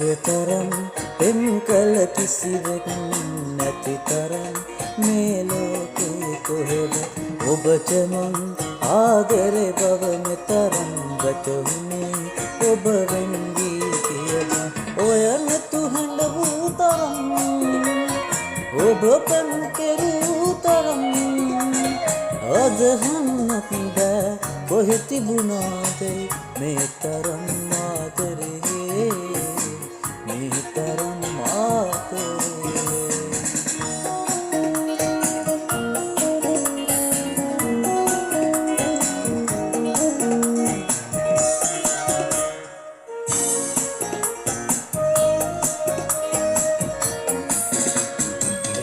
ඔබතරම් පෙම් කළ කිසිවෙක් නැති තරම් මේ ලෝකේ කොහෙද ඔබට මං ආදරේ බව මෙතරම් වැටහුනේ ඔබ වෙන් වී කියලා ඔය නැතු හඬ වූ තරම් ඔබ පෙම් කෙරූ තරම් අදහන්නත් බෑ කොහෙ තිබුණාද මේ තරම් ආදරේ මේ තරම් ආදරේ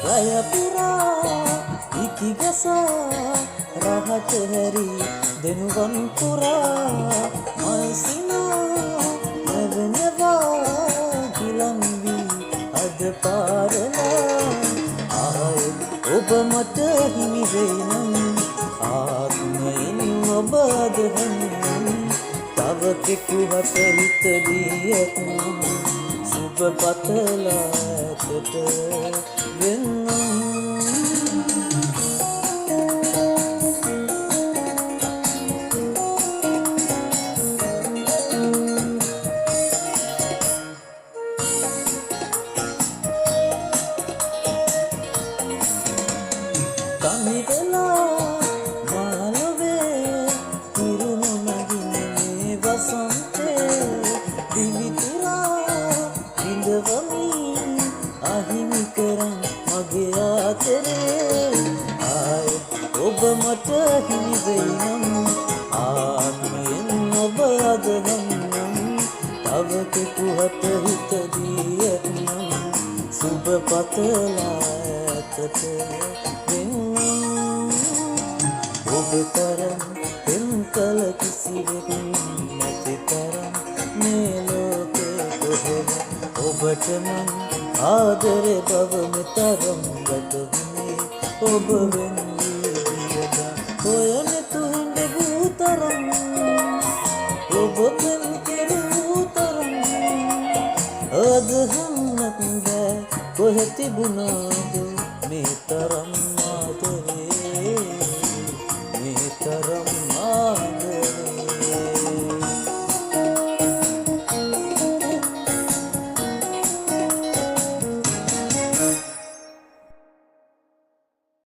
රය පුරා ඉකි ගසා රහට හැරි දෙනුවන් පුරා මල්සිනා නැවනවා ගිලන් වී අද පාරලා ආයේ ඔබ මට හිමි වෙනම් ආත්මයෙන් ඔබ අදහන්න තව කෙකුහට හිත දී ඇත්නම් සුබ පතලා ඇතට වෙන්නම් කනිදලා මාලවේ ඉරුණු නගිනේ වසන්තේ දිවිතුරා ඉඳවමි අහිමි කරන් මගේ ආදරේ ආයේ ඔබ මට හිමි වෙනම් ආත්මයෙන් ඔබ අදහන්නම් තව කෙකුහට හිත දී ඇත්නම් සුබ පතලා ඇතට ඔබ තරම් පෙම් කළ කිසිවෙක් නැති තරම් මේ ලෝකේ කොහෙද ඔබට මං ආදරේ බව මෙතරම් වැටහුනේ ඔබ වෙන් වී ගියදා ඔය නැතු හඬ වූ තරම් ඔබ පෙම් කෙරූ තරම් අදහන්නත් බෑ කොහෙ තිබුණාද මේ තරම්